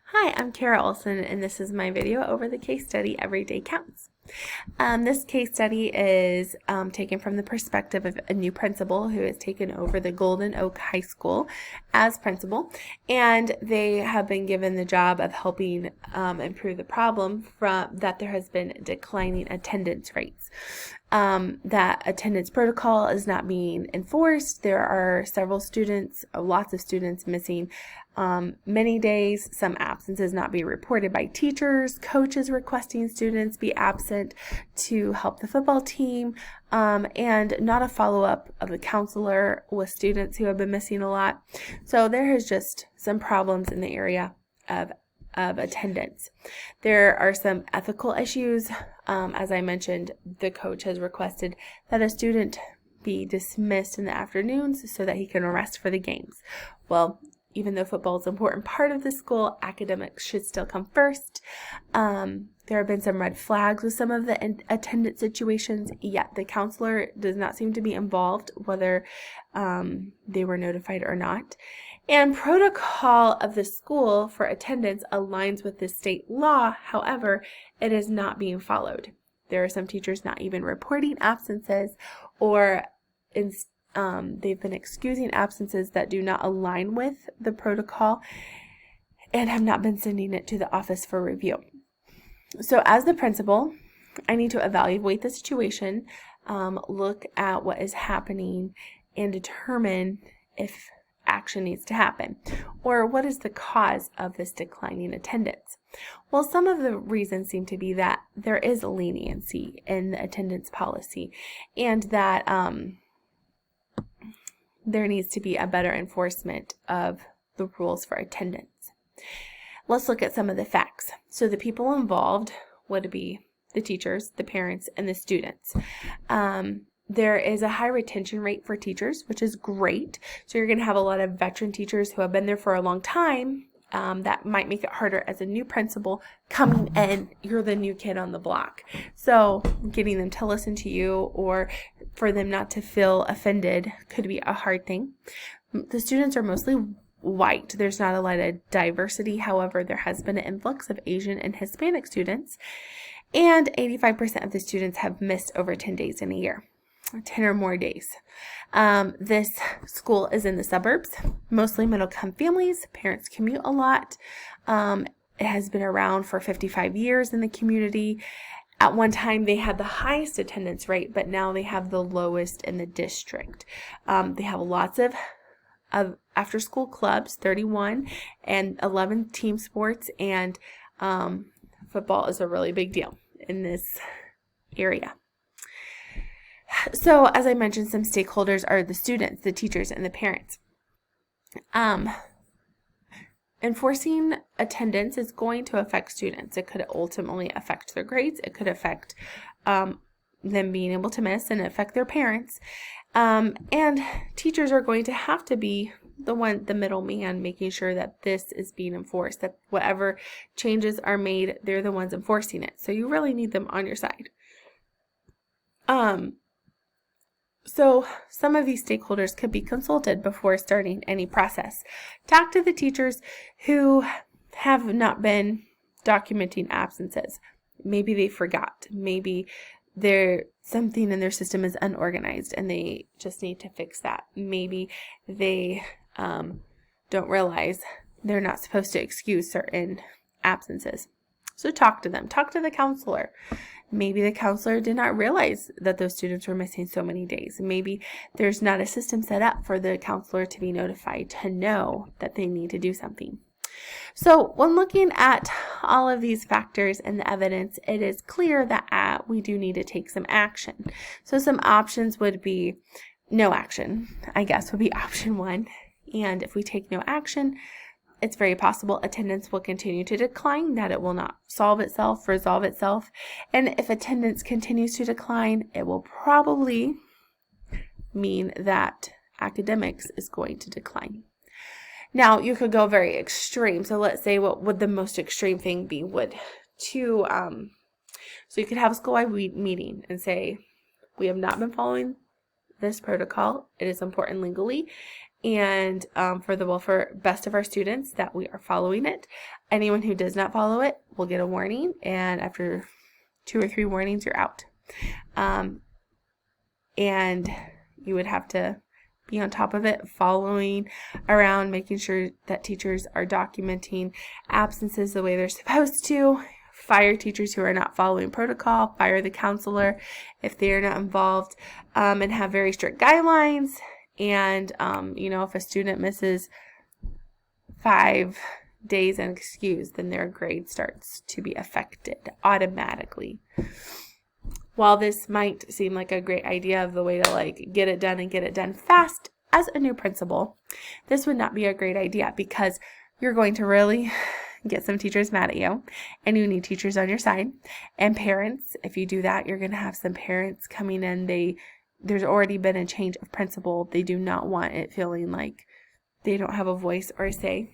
Hi, I'm Kara Olson, and this is my video over the case study Every Day Counts. This case study is taken from the perspective of a new principal who has taken over the Golden Oak High School as principal, and they have been given the job of helping improve the problem from that there has been declining attendance rates. That attendance protocol is not being enforced. There are several students, lots of students missing many days, some absences not being reported by teachers, coaches requesting students be absent to help the football team, and not a follow-up of a counselor with students who have been missing a lot. So there is just some problems in the area of attendance. There are some ethical issues. As I mentioned, the coach has requested that a student be dismissed in the afternoons so that he can rest for the games. Well, even though football is an important part of the school, academics should still come first. There have been some red flags with some of the attendance situations, yet the counselor does not seem to be involved, whether they were notified or not. And protocol of the school for attendance aligns with the state law. However, it is not being followed. There are some teachers not even reporting absences, or they've been excusing absences that do not align with the protocol and have not been sending it to the office for review. So as the principal, I need to evaluate the situation, look at what is happening, and determine if action needs to happen, or what is the cause of this declining attendance. Well, some of the reasons seem to be that there is a leniency in the attendance policy, and that there needs to be a better enforcement of the rules for attendance. Let's look at some of the facts. So the people involved would be the teachers, the parents, and the students. There is a high retention rate for teachers, which is great. So you're going to have a lot of veteran teachers who have been there for a long time. That might make it harder as a new principal coming in. You're the new kid on the block. So getting them to listen to you or for them not to feel offended could be a hard thing. The students are mostly white. There's not a lot of diversity. However, there has been an influx of Asian and Hispanic students, and 85% of the students have missed over 10 days in a year. 10 or more days. This school is in the suburbs, mostly middle-income families. Parents commute a lot. It has been around for 55 years in the community. At one time, they had the highest attendance rate, but now they have the lowest in the district. They have lots of after-school clubs, 31, and 11 team sports, and football is a really big deal in this area. So, as I mentioned, some stakeholders are the students, the teachers, and the parents. Enforcing attendance is going to affect students. It could ultimately affect their grades. It could affect them being able to miss and affect their parents. And teachers are going to have to be the middleman, making sure that this is being enforced, that whatever changes are made, they're the ones enforcing it. So you really need them on your side. So some of these stakeholders could be consulted before starting any process. Talk to the teachers who have not been documenting absences. Maybe they forgot. Maybe something in their system is unorganized and they just need to fix that. Maybe they don't realize they're not supposed to excuse certain absences. So talk to them. Talk to the counselor. Maybe the counselor did not realize that those students were missing so many days. Maybe there's not a system set up for the counselor to be notified to know that they need to do something. So when looking at all of these factors and the evidence, it is clear that we do need to take some action. So some options would be no action, I guess would be option one. And if we take no action, it's very possible attendance will continue to decline, that it will not resolve itself. And if attendance continues to decline, it will probably mean that academics is going to decline. Now, you could go very extreme. So let's say what would the most extreme thing be so you could have a school-wide meeting and say, we have not been following this protocol. It is important legally. and for the best of our students, that we are following it. Anyone who does not follow it will get a warning, and after 2 or 3 warnings, you're out. And you would have to be on top of it, following around, making sure that teachers are documenting absences the way they're supposed to. Fire teachers who are not following protocol, fire the counselor if they are not involved, and have very strict guidelines. And, if a student misses 5 days unexcused, then their grade starts to be affected automatically. While this might seem like a great idea of the way to get it done and get it done fast as a new principal, this would not be a great idea, because you're going to really get some teachers mad at you, and you need teachers on your side. And parents, if you do that, you're going to have some parents coming in. There's already been a change of principal. They do not want it feeling like they don't have a voice or a say.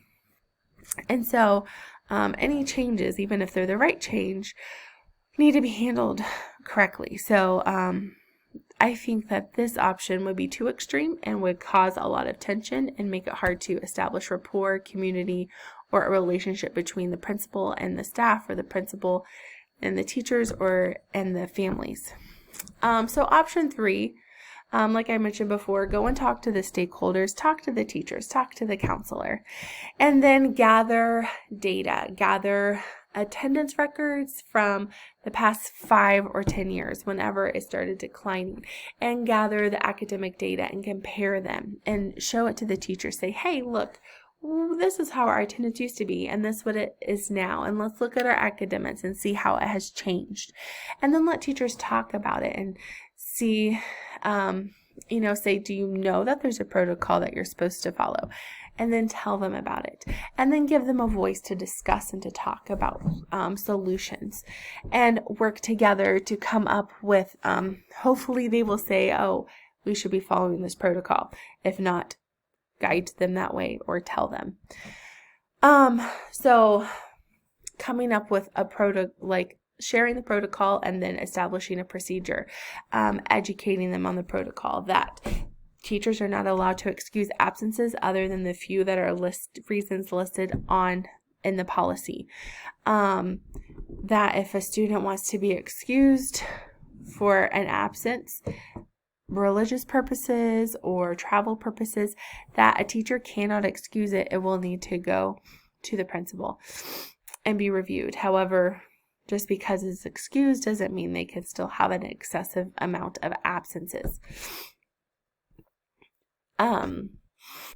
And so any changes, even if they're the right change, need to be handled correctly. So I think that this option would be too extreme and would cause a lot of tension and make it hard to establish rapport, community, or a relationship between the principal and the staff, or the principal and the teachers, and the families. So option 3, like I mentioned before, go and talk to the stakeholders, talk to the teachers, talk to the counselor, and then gather data, gather attendance records from the past 5 or 10 years, whenever it started declining, and gather the academic data and compare them and show it to the teacher. Say, hey, look, this is how our attendance used to be, and this is what it is now, and let's look at our academics and see how it has changed. And then let teachers talk about it and see, say, do you know that there's a protocol that you're supposed to follow? And then tell them about it, and then give them a voice to discuss and to talk about solutions, and work together to come up with, hopefully they will say, oh, we should be following this protocol. If not, guide them that way or tell them. So coming up with a sharing the protocol, and then establishing a procedure, educating them on the protocol, that teachers are not allowed to excuse absences other than the few that are reasons listed in the policy. That if a student wants to be excused for an absence, religious purposes or travel purposes, that a teacher cannot excuse it. It will need to go to the principal and be reviewed. However, just because it's excused doesn't mean they can still have an excessive amount of absences.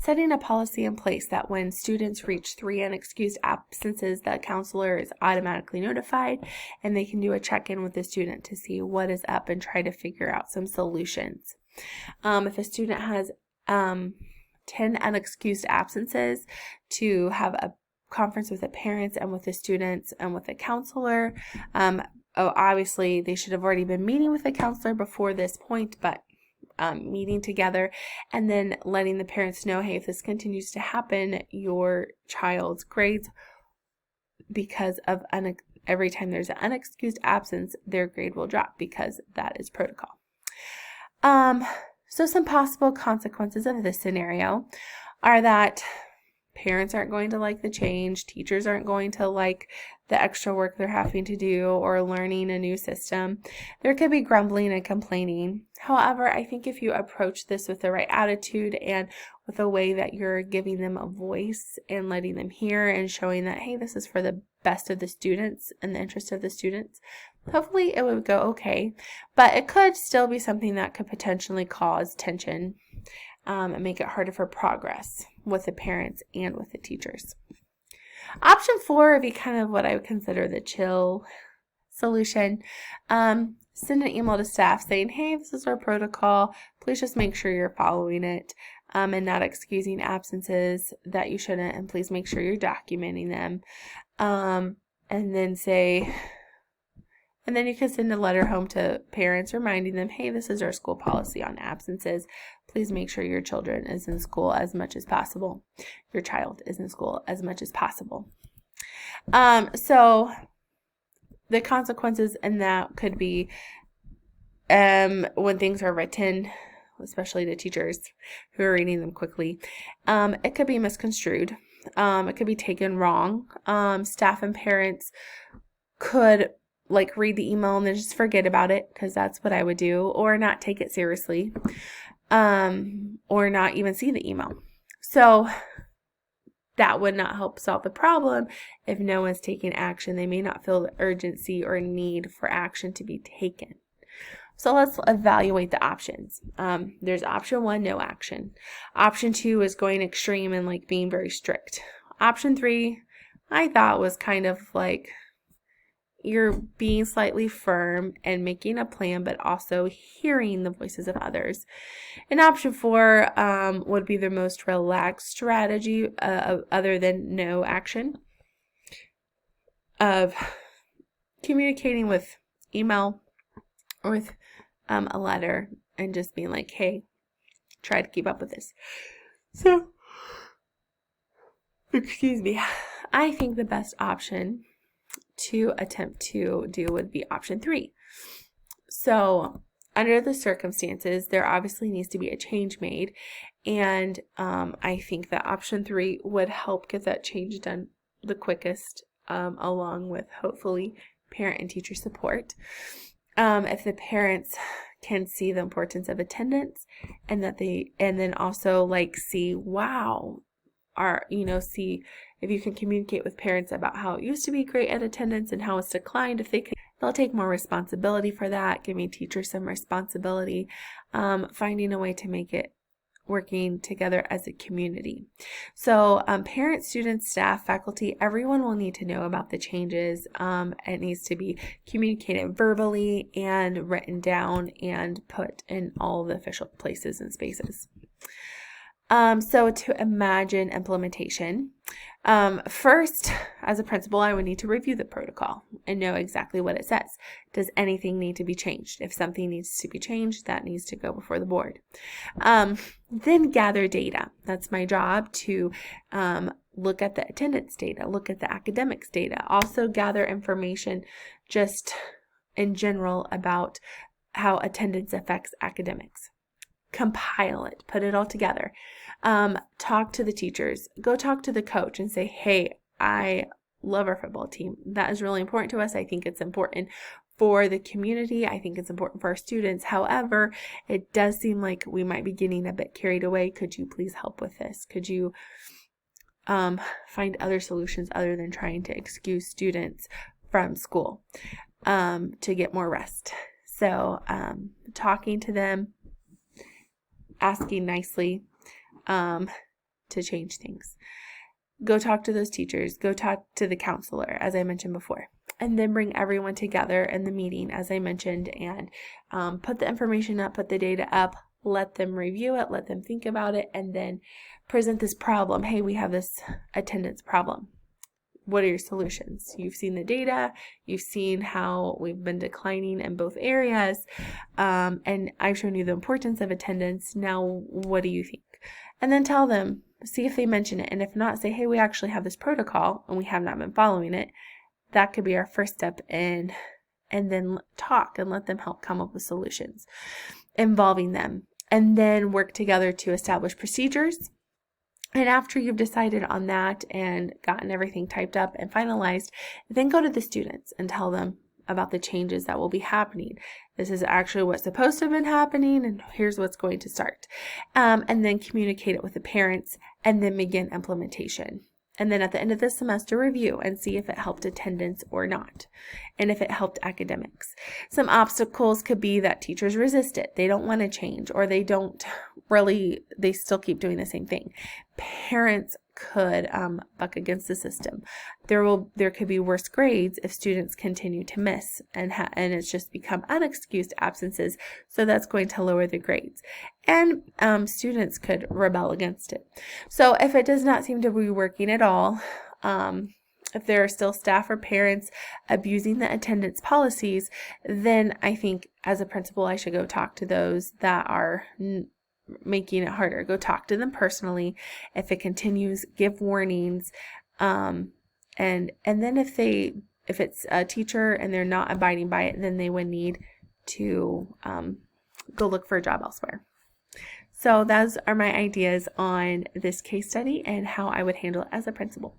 Setting a policy in place that when students reach 3 unexcused absences, the counselor is automatically notified, and they can do a check-in with the student to see what is up and try to figure out some solutions. If a student has 10 unexcused absences, to have a conference with the parents and with the students and with the counselor. Obviously, they should have already been meeting with the counselor before this point, but meeting together, and then letting the parents know, hey, if this continues to happen, your child's grades, because of every time there's an unexcused absence, their grade will drop, because that is protocol. So some possible consequences of this scenario are that parents aren't going to like the change, teachers aren't going to like the extra work they're having to do or learning a new system. There could be grumbling and complaining. However, I think if you approach this with the right attitude and with a way that you're giving them a voice and letting them hear and showing that, hey, this is for the best of the students and the interest of the students, hopefully it would go okay. But it could still be something that could potentially cause tension and make it harder for progress with the parents and with the teachers. Option 4 would be kind of what I would consider the chill solution. Send an email to staff saying, hey, this is our protocol. Please just make sure you're following it and not excusing absences that you shouldn't. And please make sure you're documenting them. And then you can send a letter home to parents reminding them, hey, this is our school policy on absences. Please make sure your children is in school as much as possible. Your child is in school as much as possible. So the consequences in that could be when things are written especially to teachers who are reading them quickly, it could be misconstrued. It could be taken wrong. Staff and parents could read the email and then just forget about it, because that's what I would do, or not take it seriously, or not even see the email. So that would not help solve the problem if no one's taking action. They may not feel the urgency or need for action to be taken. So let's evaluate the options. There's option 1, no action. Option 2 is going extreme and being very strict. Option 3, I thought, was kind of you're being slightly firm and making a plan, but also hearing the voices of others. And option 4 would be the most relaxed strategy, other than no action, of communicating with email or with a letter and just being like, hey, try to keep up with this. So, excuse me, I think the best option to attempt to do would be option 3. So under the circumstances, there obviously needs to be a change made, and I think that option 3 would help get that change done the quickest, along with hopefully parent and teacher support. If the parents can see the importance of attendance, and then also see, wow, see if you can communicate with parents about how it used to be great at attendance and how it's declined. If they'll take more responsibility for that, giving teachers some responsibility, finding a way to make it working together as a community. So parents, students, staff, faculty, everyone will need to know about the changes. It needs to be communicated verbally and written down and put in all the official places and spaces. So to imagine implementation, first, as a principal, I would need to review the protocol and know exactly what it says. Does anything need to be changed? If something needs to be changed, that needs to go before the board. Then gather data. That's my job, to look at the attendance data, look at the academics data, also gather information just in general about how attendance affects academics. Compile it, put it all together. Talk to the teachers, go talk to the coach and say, hey, I love our football team. That is really important to us. I think it's important for the community. I think it's important for our students. However, it does seem like we might be getting a bit carried away. Could you please help with this? Could you find other solutions other than trying to excuse students from school to get more rest? So talking to them, asking nicely to change things. Go talk to those teachers, go talk to the counselor, as I mentioned before, and then bring everyone together in the meeting, as I mentioned, and put the information up, put the data up, let them review it, let them think about it, and then present this problem. Hey, we have this attendance problem. What are your solutions? You've seen the data, you've seen how we've been declining in both areas, and I've shown you the importance of attendance. Now, what do you think? And then tell them, see if they mention it, and if not, say, hey, we actually have this protocol and we have not been following it. That could be our first step in, and then talk and let them help come up with solutions involving them, and then work together to establish procedures. And after you've decided on that and gotten everything typed up and finalized, then go to the students and tell them about the changes that will be happening. This is actually what's supposed to have been happening, and here's what's going to start. And then communicate it with the parents, and then begin implementation. And then at the end of the semester, review and see if it helped attendance or not, and if it helped academics. Some obstacles could be that teachers resist it. They don't want to change, or they still keep doing the same thing. Parents could buck against the system. There could be worse grades if students continue to miss, and it's just become unexcused absences, so that's going to lower the grades. And students could rebel against it. So if it does not seem to be working at all, if there are still staff or parents abusing the attendance policies, then I think as a principal, I should go talk to those that are making it harder. Go talk to them personally. If it continues, give warnings. And then if it's a teacher and they're not abiding by it, then they would need to go look for a job elsewhere. So those are my ideas on this case study and how I would handle it as a principal.